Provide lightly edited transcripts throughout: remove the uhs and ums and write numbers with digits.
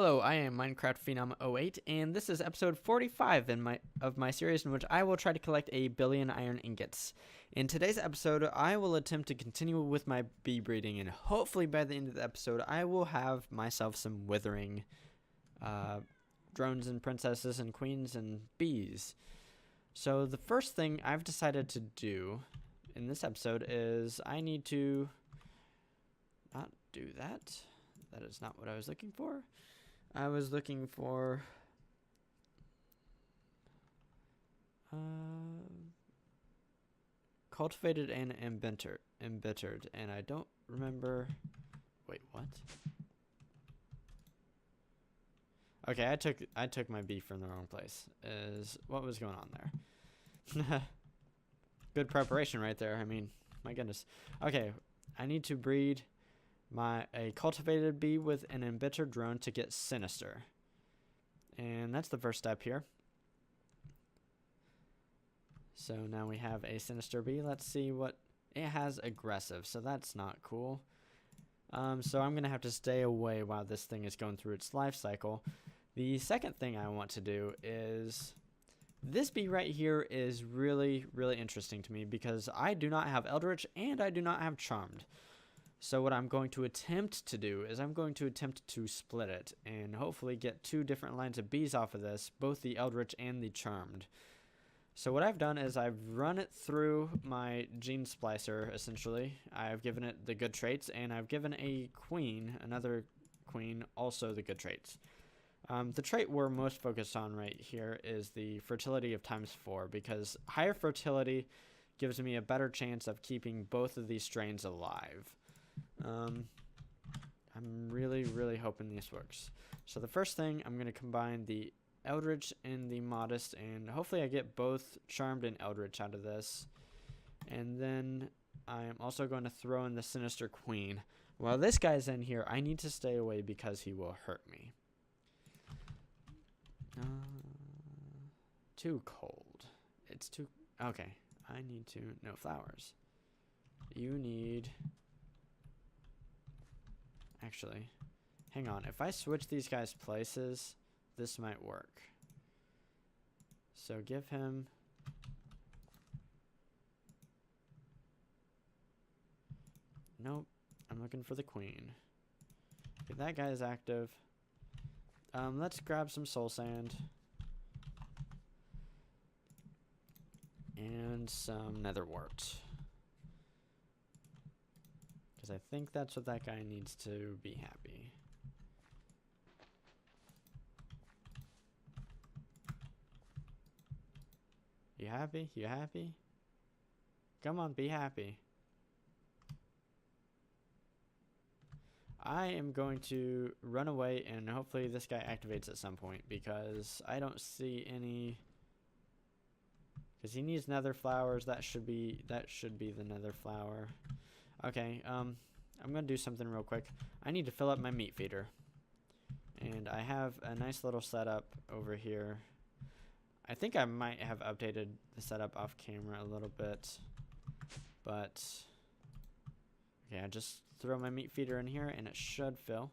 Hello, I am Minecraft Phenom 08, and this is episode 45 of my series in which I will try to collect 1 billion iron ingots. In today's episode, I will attempt to continue with my bee breeding, and hopefully by the end of the episode, I will have myself some withering drones and princesses and queens and bees. So the first thing I've decided to do in this episode is I need to not do that. That is not what I was looking for. I was looking for cultivated and embittered, and I don't remember. Wait, what? Okay, I took my bee from the wrong place. What was going on there? Good preparation right there. I mean, my goodness. Okay, I need to breed a cultivated bee with an embittered drone to get sinister, and that's the first step here. So now we have a sinister bee. Let's see what it has. Aggressive, so that's not cool. So I'm gonna have to stay away while this thing is going through its life cycle. The second thing I want to do is this bee right here is really interesting to me because I do not have Eldritch and I do not have Charmed. So what I'm going to attempt to do is I'm going to attempt to split it and hopefully get two different lines of bees off of this, both the Eldritch and the Charmed. So what I've done is I've run it through my gene splicer, essentially. I've given it the good traits, and I've given another queen, also the good traits. The trait we're most focused on right here is the fertility of ×4, because higher fertility gives me a better chance of keeping both of these strains alive. I'm really hoping this works. So the first thing, I'm going to combine the Eldritch and the Modest, and hopefully I get both Charmed and Eldritch out of this. And then I'm also going to throw in the Sinister Queen. While this guy's in here, I need to stay away because he will hurt me. Too cold. It's too... Okay, I need to... No flowers. You need... Actually, hang on. If I switch these guys places, this might work. So give him... Nope. I'm looking for the queen. Okay, that guy is active. Let's grab some soul sand. And some nether wart. I think that's what that guy needs to be happy. You happy? You happy? Come on, be happy. I am going to run away and hopefully this guy activates at some point because I don't see any... Because he needs nether flowers. That should be the nether flower. Okay, I'm going to do something real quick. I need to fill up my meat feeder. And I have a nice little setup over here. I think I might have updated the setup off camera a little bit. But, okay, I just throw my meat feeder in here and it should fill.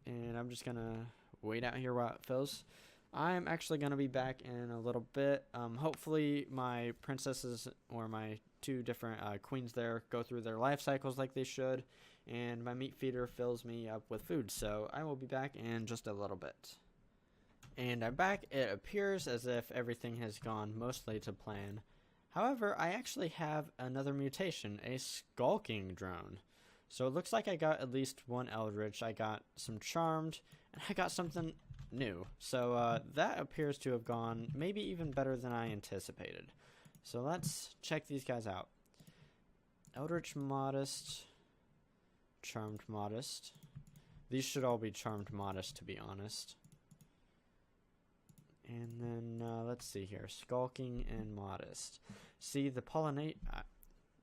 And I'm just going to wait out here while it fills. I'm actually going to be back in a little bit. Hopefully my princesses or my two different queens there go through their life cycles like they should, and my meat feeder fills me up with food. So I will be back in just a little bit. And I'm back. It appears as if everything has gone mostly to plan. However, I actually have another mutation, a skulking drone. So it looks like I got at least one Eldritch, I got some Charmed, and I got something new. So that appears to have gone maybe even better than I anticipated. So let's check these guys out. Eldritch Modest, Charmed Modest. These should all be Charmed Modest, to be honest. And then let's see here, Skulking and Modest. See, the pollinate...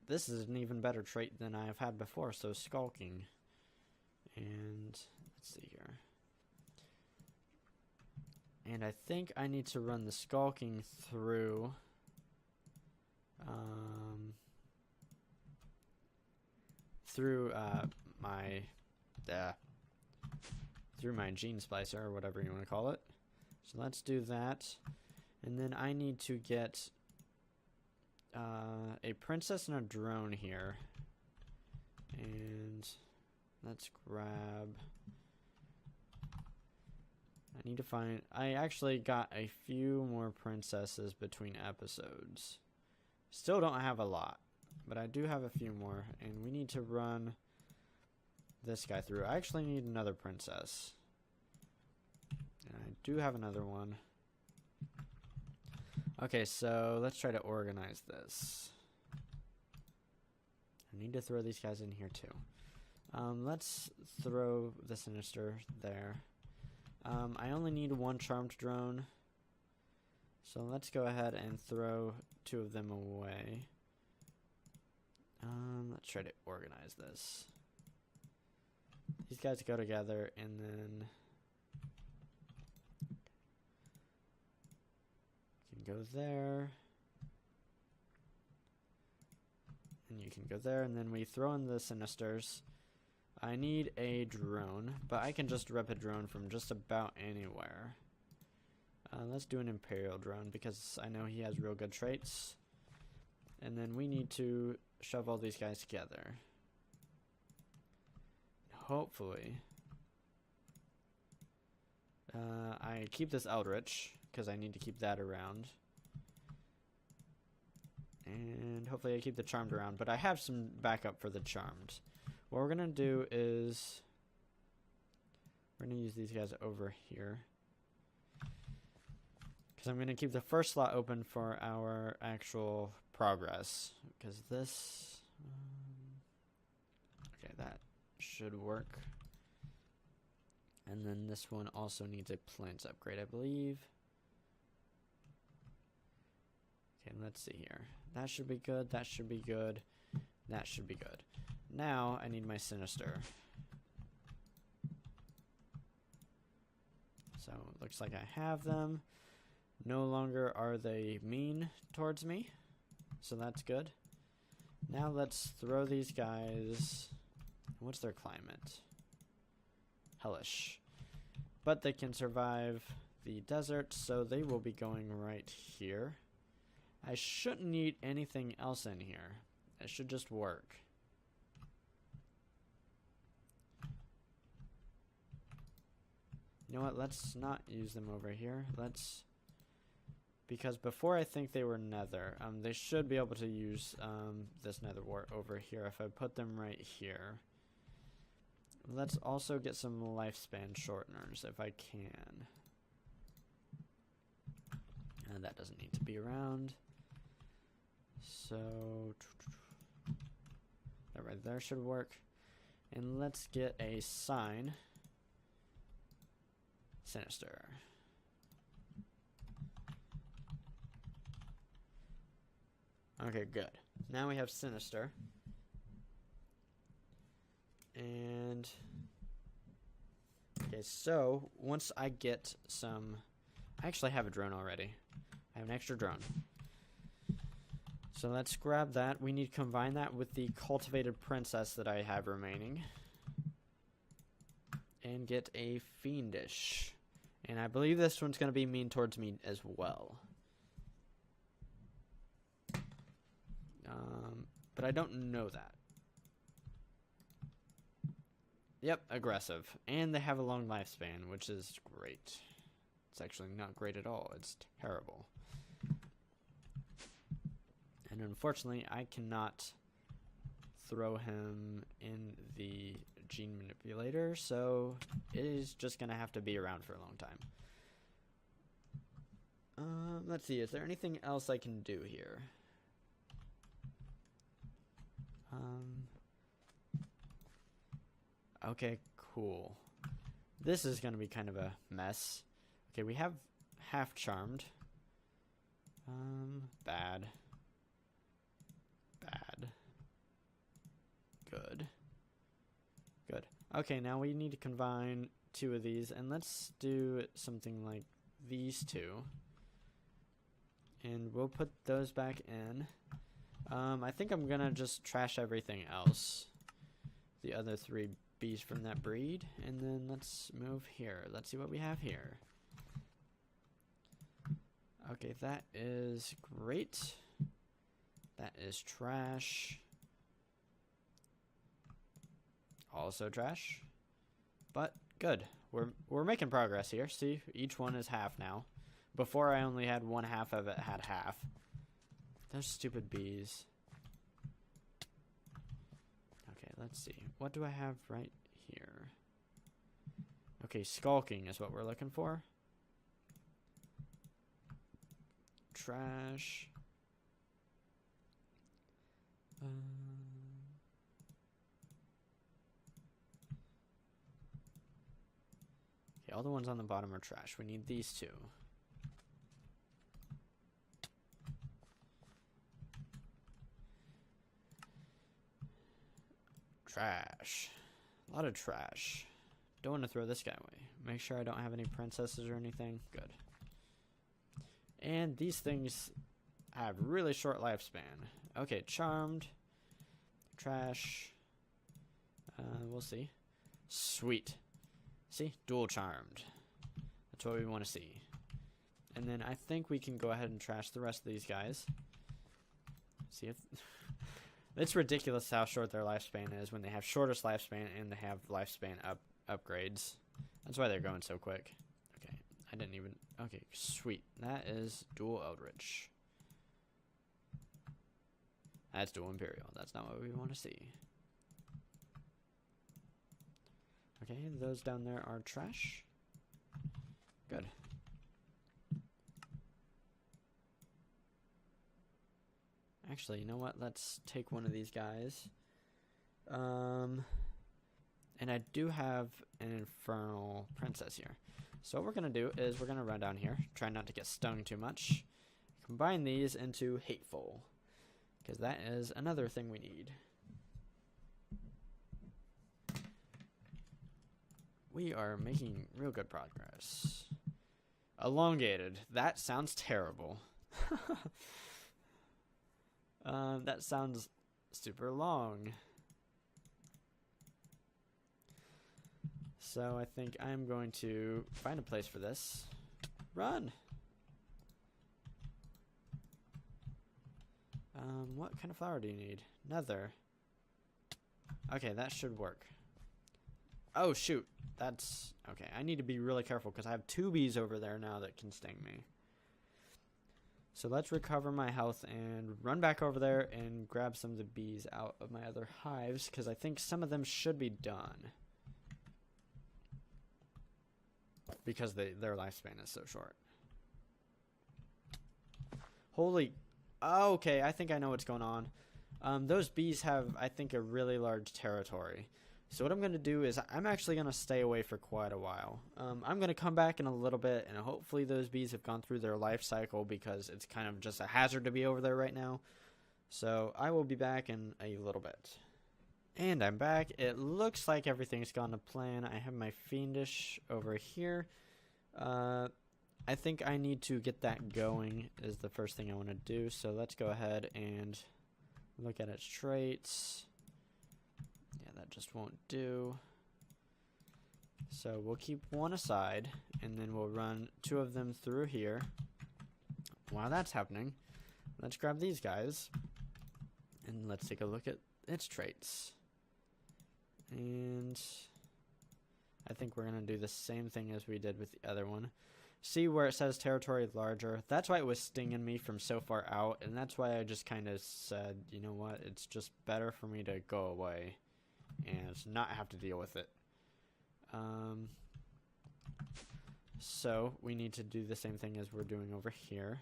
this is an even better trait than I have had before, so Skulking. And let's see here. And I think I need to run the Skulking through through my gene splicer or whatever you want to call it. So let's do that. And then I need to get a princess and a drone here. And let's grab... I need to find... I actually got a few more princesses between episodes. Still don't have a lot, but I do have a few more. And we need to run this guy through. I actually need another princess. And I do have another one. Okay, so let's try to organize this. I need to throw these guys in here too. Let's throw the Sinister there. I only need one charmed drone. So let's go ahead and throw 2 of them away. Let's try to organize this. These guys go together, and then you can go there. And you can go there, and then we throw in the Sinisters. I need a drone, but I can just rep a drone from just about anywhere. Let's do an Imperial drone because I know he has real good traits. And then we need to shove all these guys together. Hopefully, I keep this Eldritch because I need to keep that around. And hopefully I keep the Charmed around, but I have some backup for the Charmed. What we're going to do is we're going to use these guys over here. Because I'm going to keep the first slot open for our actual progress. Because this... okay, that should work. And then this one also needs a plants upgrade, I believe. Okay, let's see here. That should be good. That should be good. That should be good. Now I need my Sinister. So it looks like I have them. No longer are they mean towards me. So that's good. Now let's throw these guys. What's their climate? Hellish. But they can survive the desert, so they will be going right here. I shouldn't need anything else in here. It should just work. You know what? Let's not use them over here. Let's... because before I think they were nether. They should be able to use this nether wart over here if I put them right here. Let's also get some lifespan shorteners if I can. And that doesn't need to be around. So that right there should work. And let's get a sign. Sinister. Okay, good. Now we have Sinister. And okay, so once I get some... I actually have a drone already. I have an extra drone. So let's grab that. We need to combine that with the cultivated princess that I have remaining. And get a fiendish. And I believe this one's going to be mean towards me as well. But I don't know that. Yep, aggressive. And they have a long lifespan, which is great. It's actually not great at all. It's terrible. And unfortunately, I cannot throw him in the gene manipulator, so it is just going to have to be around for a long time. Let's see, is there anything else I can do here? Okay, cool. This is going to be kind of a mess. Okay, we have half charmed. Bad. Bad. Good. Good. Okay, now we need to combine 2 of these, and let's do something like these 2. And we'll put those back in. I think I'm gonna just trash everything else. The other 3 bees from that breed. And then let's move here. Let's see what we have here. Okay, that is great. That is trash. Also trash. But good. We're making progress here. See, each one is half now. Before I only had one half of it had half. Those stupid bees. Okay, let's see. What do I have right here? Okay, skulking is what we're looking for. Trash. Okay, all the ones on the bottom are trash. We need these two. Trash. A lot of trash. Don't want to throw this guy away. Make sure I don't have any princesses or anything. Good. And these things have really short lifespan. Okay, charmed. Trash. We'll see. Sweet. See? Dual charmed. That's what we want to see. And then I think we can go ahead and trash the rest of these guys. See if... It's ridiculous how short their lifespan is when they have shortest lifespan and they have lifespan upgrades. That's why they're going so quick. Okay, I didn't even... Okay, sweet. That is dual Eldritch. That's dual Imperial. That's not what we want to see. Okay, those down there are trash. Good. Actually, you know what? Let's take one of these guys. And I do have an Infernal Princess here. So what we're going to do is we're going to run down here. Try not to get stung too much. Combine these into Hateful. Because that is another thing we need. We are making real good progress. Elongated. That sounds terrible. That sounds super long. So I think I'm going to find a place for this. Run! What kind of flower do you need? Nether. Okay, that should work. Oh, shoot. That's... Okay, I need to be really careful because I have 2 bees over there now that can sting me. So let's recover my health and run back over there and grab some of the bees out of my other hives because I think some of them should be done. Because their lifespan is so short. Holy... Okay, I think I know what's going on. Those bees have, I think, a really large territory. So what I'm going to do is I'm actually going to stay away for quite a while. I'm going to come back in a little bit, and hopefully those bees have gone through their life cycle because it's kind of just a hazard to be over there right now. So I will be back in a little bit. And I'm back. It looks like everything's gone to plan. I have my Fiendish over here. I think I need to get that going is the first thing I want to do. So let's go ahead and look at its traits. Yeah, that just won't do. So we'll keep one aside, and then we'll run 2 of them through here. While that's happening, let's grab these guys, and let's take a look at its traits. And I think we're going to do the same thing as we did with the other one. See where it says territory larger? That's why it was stinging me from so far out, and that's why I just kind of said, you know what, it's just better for me to go away and not have to deal with it. So we need to do the same thing as we're doing over here.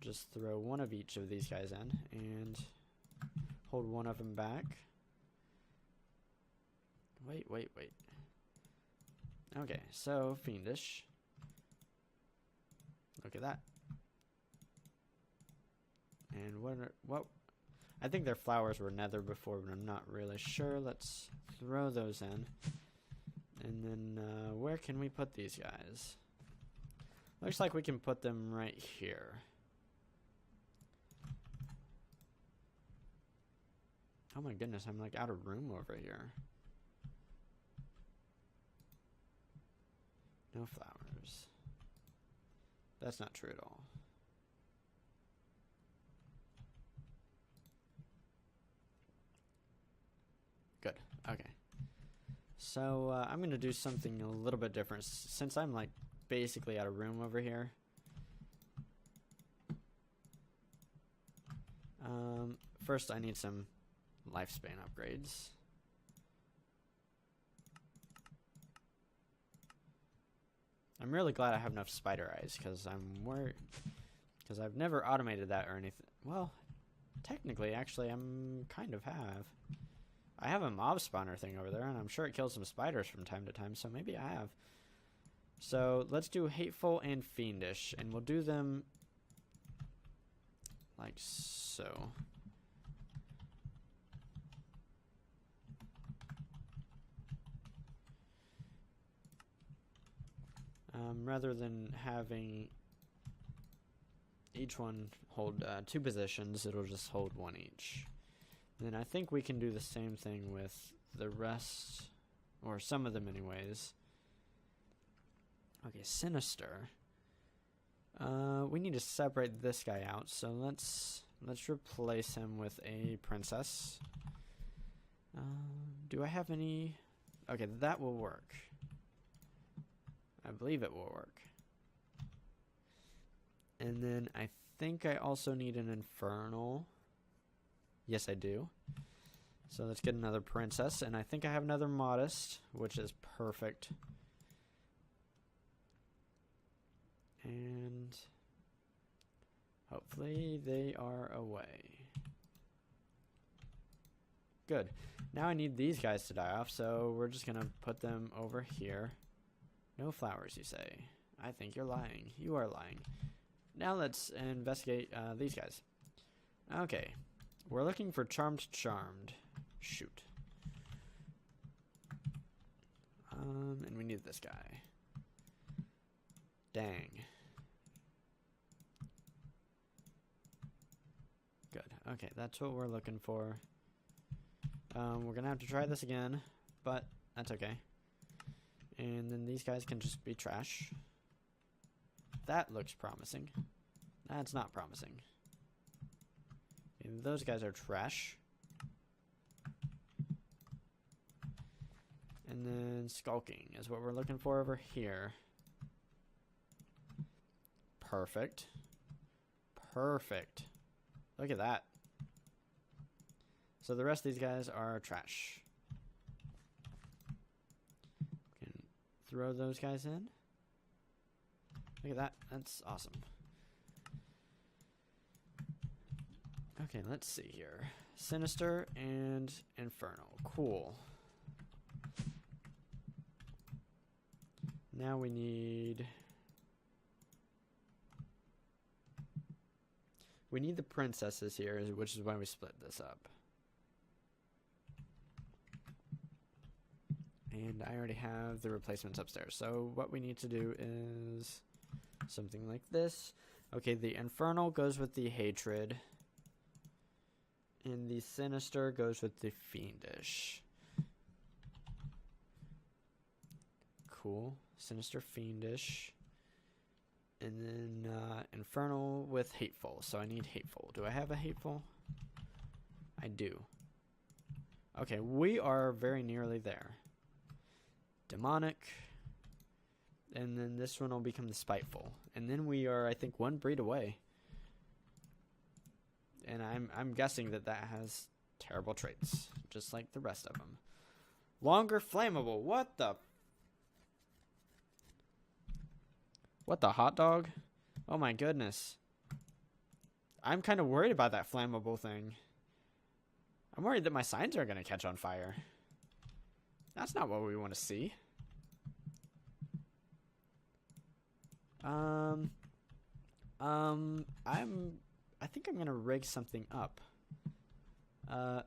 Just throw one of each of these guys in and hold one of them back. Wait. Okay, so Fiendish. Look at that. And what? I think their flowers were nether before, but I'm not really sure. Let's throw those in. And then where can we put these guys? Looks like we can put them right here. Oh my goodness, I'm like out of room over here. No flowers. That's not true at all. Good. Okay. So I'm going to do something a little bit different since I'm like basically out of room over here. First I need some lifespan upgrades. I'm really glad I have enough spider eyes because I'm worried because I've never automated that or anything. Well, technically, actually, I'm kind of have. I have a mob spawner thing over there, and I'm sure it kills some spiders from time to time, so maybe I have. So let's do hateful and fiendish, and we'll do them like so. Rather than having each one hold 2 positions, it'll just hold 1 each. And then I think we can do the same thing with the rest, or some of them anyways. Okay, sinister. We need to separate this guy out, so let's replace him with a princess. Do I have any? Okay, that will work. I believe it will work. And then I think I also need an infernal. Yes, I do. So let's get another princess, and I think I have another modest, which is perfect. And hopefully they are away. Good. Now I need these guys to die off, so we're just gonna put them over here. No flowers, you say? I think you're lying. You are lying. Now let's investigate these guys. Okay. We're looking for charmed. Shoot. And we need this guy. Dang. Good. Okay, that's what we're looking for. We're gonna have to try this again, but that's okay. And then these guys can just be trash. That looks promising. That's not promising. And those guys are trash. And then skulking is what we're looking for over here. Perfect. Perfect. Look at that. So the rest of these guys are trash. Can throw those guys in. Look at that. That's awesome. Okay, let's see here. Sinister and Infernal. Cool. Now we need the princesses here, which is why we split this up. And I already have the replacements upstairs. So what we need to do is something like this. Okay, the Infernal goes with the Hatred. And the Sinister goes with the Fiendish. Cool. Sinister, Fiendish. And then Infernal with Hateful. So I need Hateful. Do I have a Hateful? I do. Okay, we are very nearly there. Demonic. And then this one will become the Spiteful. And then we are, I think, 1 breed away. And I'm guessing that has terrible traits, just like the rest of them. Longer flammable. What the hot dog? Oh my goodness. I'm kind of worried about that flammable thing. I'm worried that my signs are going to catch on fire. That's not what we want to see. I think I'm going to rig something up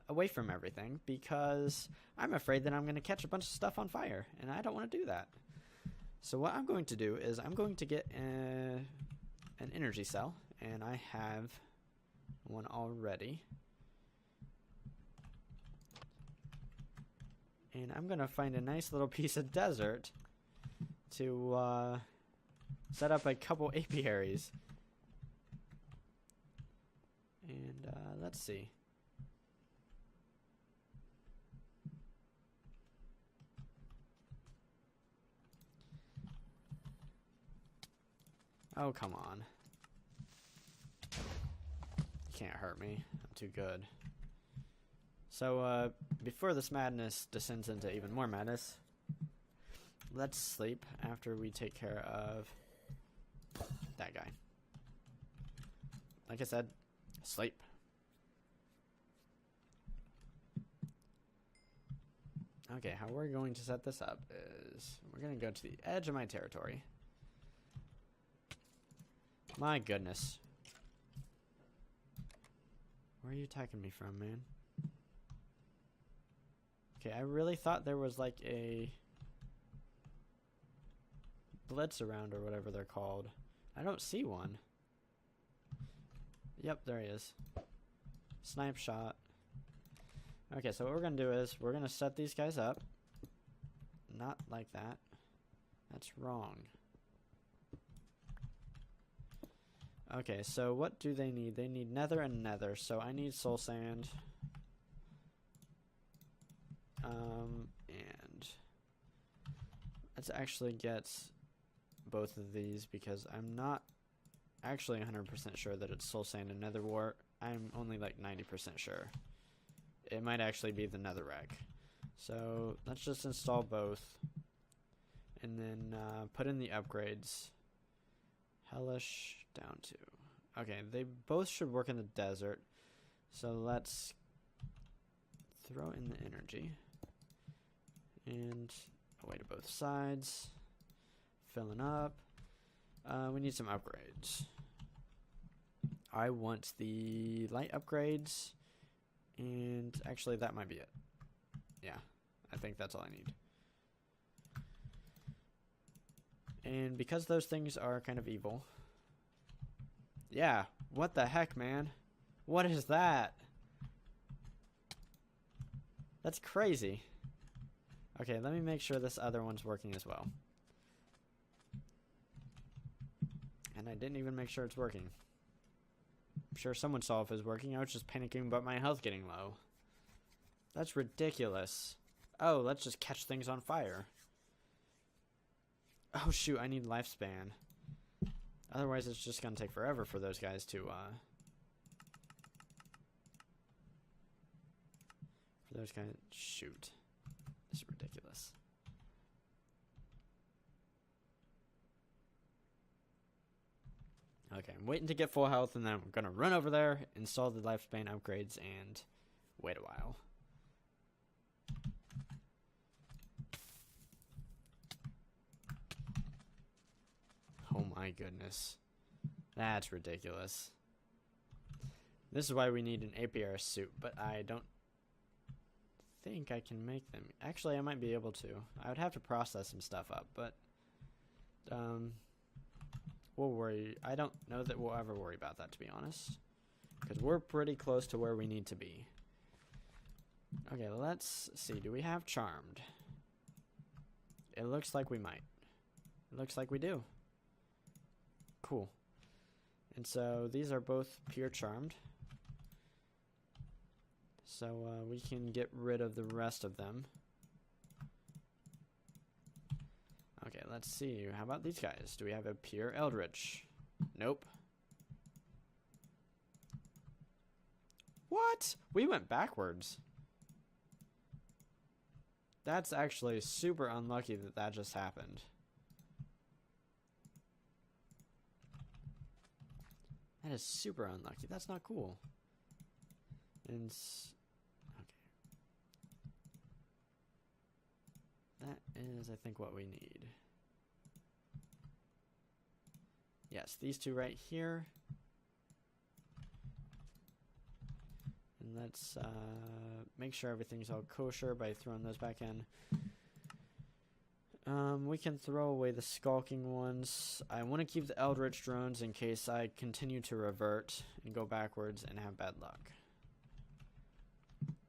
away from everything because I'm afraid that I'm going to catch a bunch of stuff on fire, and I don't want to do that. So what I'm going to do is I'm going to get an energy cell, and I have one already. And I'm going to find a nice little piece of desert to set up a couple apiaries. And let's see. Oh, come on. You can't hurt me. I'm too good. So, before this madness descends into even more madness, let's sleep after we take care of that guy. Like I said, sleep. Okay, how we're going to set this up is we're going to go to the edge of my territory. My goodness. Where are you attacking me from, man? Okay, I really thought there was like a blitz around or whatever they're called. I don't see one. Yep, there he is. Snipe shot. Okay, so what we're going to do is we're going to set these guys up. Not like that. That's wrong. Okay, so what do they need? They need nether and nether, so I need soul sand. And let's actually get both of these because I'm not actually 100% sure that it's soul sand and nether wart. I'm only like 90% sure. It might actually be the netherrack. So let's just install both and then put in the upgrades. Hellish down to. Okay, they both should work in the desert. So let's throw in the energy. And away to both sides. Filling up. We need some upgrades. I want the light upgrades. And actually that might be it. Yeah, I think that's all I need. And because those things are kind of evil. Yeah, what the heck, man? What is that? That's crazy. Okay, let me make sure this other one's working as well. And I didn't even make sure it's working. I'm sure someone saw if it was working. I was just panicking about my health getting low. That's ridiculous. Oh, let's just catch things on fire. Oh shoot, I need lifespan. Otherwise it's just gonna take forever for those guys to shoot. This is ridiculous. Okay, I'm waiting to get full health and then I'm gonna run over there, install the lifespan upgrades, and wait a while. Oh my goodness. That's ridiculous. This is why we need an APR suit, but I don't think I can make them. Actually, I might be able to. I would have to process some stuff up, but we'll worry. I don't know that we'll ever worry about that, to be honest, because we're pretty close to where we need to be. Okay, let's see. Do we have Charmed? It looks like we might. It looks like we do. Cool. And so these are both pure Charmed. So we can get rid of the rest of them. Okay, let's see. How about these guys? Do we have a pure Eldritch? Nope. What? We went backwards. That's actually super unlucky that that just happened. That is super unlucky. That's not cool. And okay. That is, I think, what we need. Yes, these two right here. And let's make sure everything's all kosher by throwing those back in. We can throw away the skulking ones. I want to keep the Eldritch drones in case I continue to revert and go backwards and have bad luck.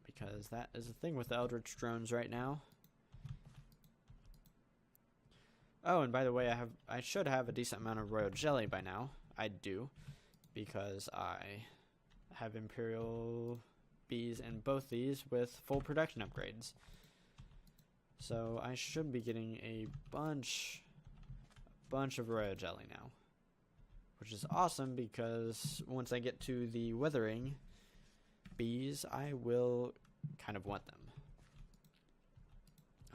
Because that is the thing with the Eldritch drones right now. Oh, and by the way, I should have a decent amount of royal jelly by now. I do, because I have imperial bees in both these with full production upgrades. So I should be getting a bunch of royal jelly now, which is awesome because once I get to the withering bees, I will kind of want them.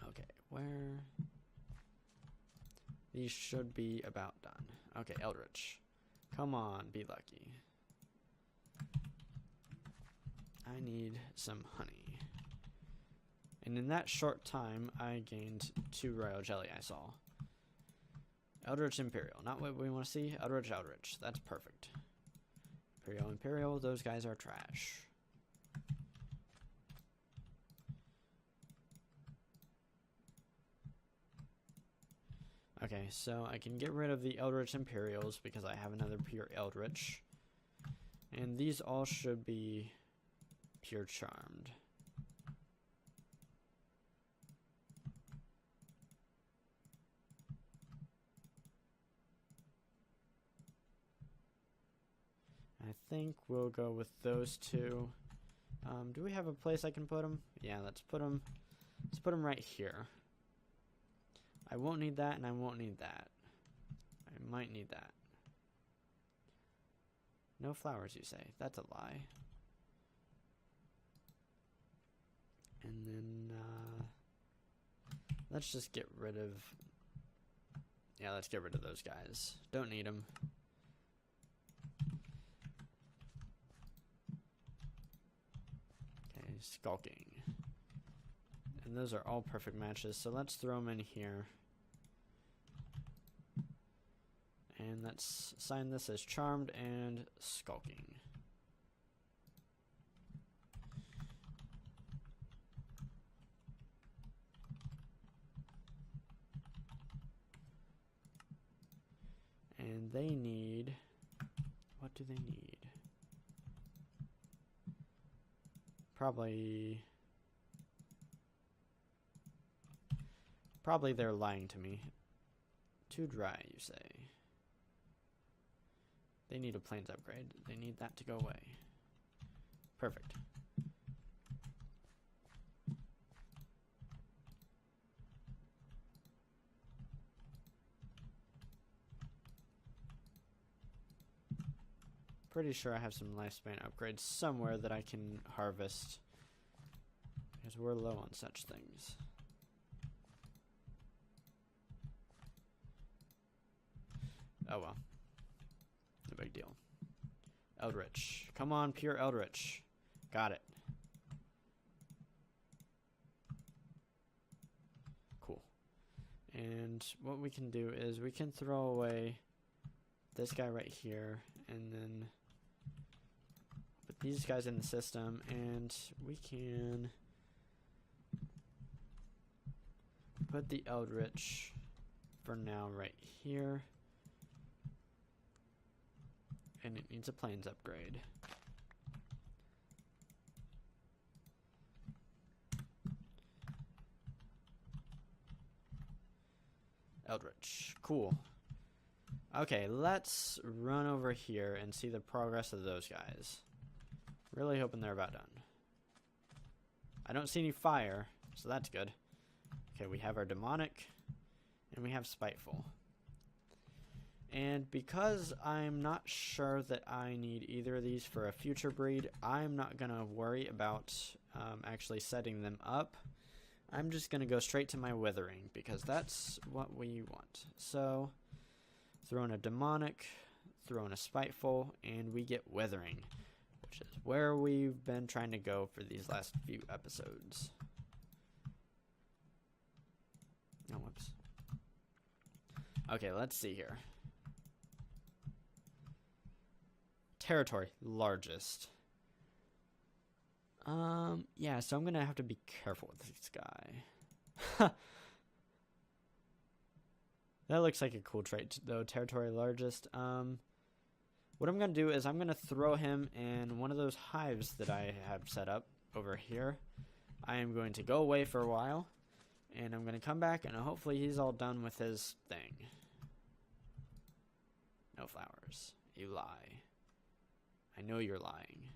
Okay, where? These should be about done. Okay, Eldritch. Come on, be lucky. I need some honey. And in that short time, I gained 2 royal jelly, I saw. Eldritch Imperial. Not what we want to see. Eldritch, Eldritch. That's perfect. Imperial, Imperial. Those guys are trash. Okay, so I can get rid of the Eldritch Imperials because I have another pure Eldritch. And these all should be pure Charmed. I think we'll go with those 2. Do we have a place I can put them? Yeah, let's put them right here. I won't need that, and I won't need that. I might need that. No flowers, you say? That's a lie. And then, let's just get rid of... Yeah, let's get rid of those guys. Don't need them. Okay, skulking. And those are all perfect matches, so let's throw them in here. And let's sign this as Charmed and Skulking. And they need... What do they need? Probably they're lying to me. Too dry, you say. They need a plains upgrade. They need that to go away. Perfect. Pretty sure I have some lifespan upgrades somewhere that I can harvest, because we're low on such things. Oh well. No big deal. Eldritch. Come on, pure Eldritch. Got it. Cool. And what we can do is we can throw away this guy right here, and then put these guys in the system, and we can put the Eldritch for now right here. And it needs a plains upgrade. Eldritch. Cool. Okay, let's run over here and see the progress of those guys. Really hoping they're about done. I don't see any fire, so that's good. Okay, we have our demonic, and we have spiteful. And because I'm not sure that I need either of these for a future breed, I'm not going to worry about actually setting them up. I'm just going to go straight to my withering, because that's what we want. So, throw in a demonic, throw in a spiteful, and we get withering, which is where we've been trying to go for these last few episodes. Oh, whoops. Okay, let's see here. Territory, largest. Yeah, so I'm gonna have to be careful with this guy. That looks like a cool trait, though. Territory largest. What I'm gonna do is I'm gonna throw him in one of those hives that I have set up over here. I am going to go away for a while, And I'm going to come back, and hopefully he's all done with his thing. No flowers. You lie. I know you're lying.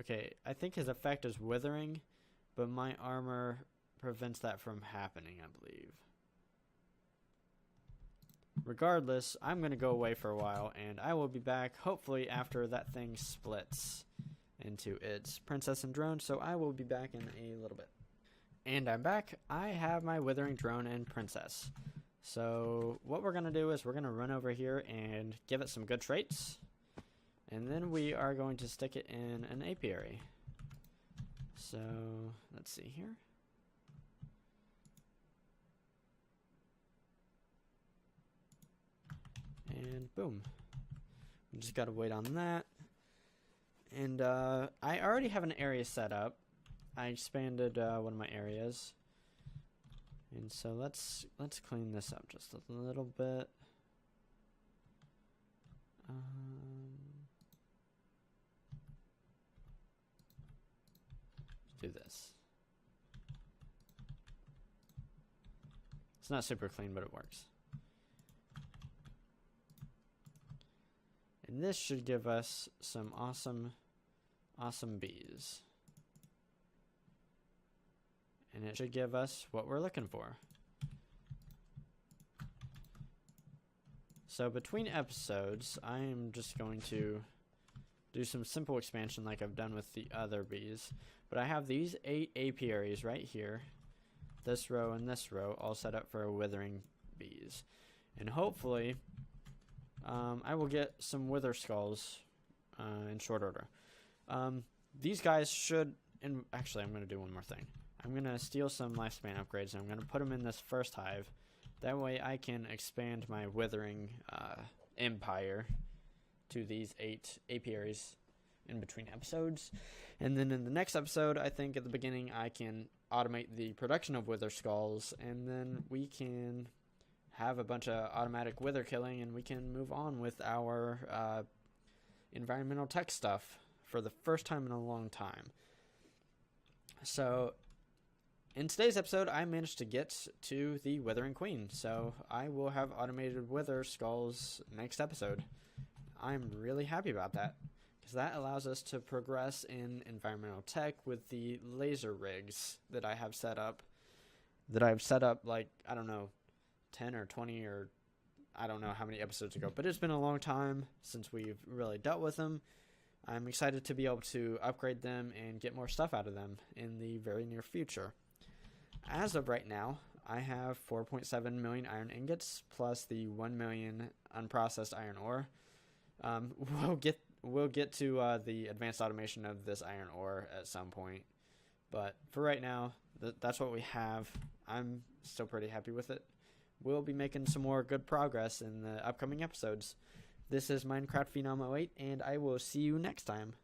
Okay, I think his effect is withering, but my armor prevents that from happening, I believe. Regardless, I'm going to go away for a while, and I will be back hopefully after that thing splits into its princess and drone, so I will be back in a little bit. And I'm back. I have my withering drone and princess. So what we're going to do is we're going to run over here and give it some good traits. And then we are going to stick it in an apiary. So let's see here. And boom. We just got to wait on that. And I already have an area set up. I expanded one of my areas. And so let's clean this up just a little bit. Let's do this. It's not super clean, but it works. And this should give us some awesome bees. And it should give us what we're looking for. So between episodes, I am just going to do some simple expansion like I've done with the other bees. But I have these 8 apiaries right here, this row and this row, all set up for withering bees. And hopefully, I will get some wither skulls in short order. These guys should, and actually I'm going to do one more thing. I'm going to steal some lifespan upgrades, and I'm going to put them in this first hive. That way I can expand my withering empire to these 8 apiaries in between episodes. And then in the next episode, I think at the beginning, I can automate the production of wither skulls, and then we can have a bunch of automatic wither killing, and we can move on with our environmental tech stuff for the first time in a long time. So in today's episode, I managed to get to the Withering Queen, so I will have automated wither skulls next episode. I'm really happy about that, because that allows us to progress in environmental tech with the laser rigs that I have set up. Like, I don't know, 10 or 20 or I don't know how many episodes ago, but it's been a long time since we've really dealt with them. I'm excited to be able to upgrade them and get more stuff out of them in the very near future. As of right now, I have 4.7 million iron ingots plus the 1 million unprocessed iron ore. We'll get to the advanced automation of this iron ore at some point, but for right now, that's what we have. I'm still pretty happy with it. We'll be making some more good progress in the upcoming episodes. This is Minecraft Phenom 08, and I will see you next time.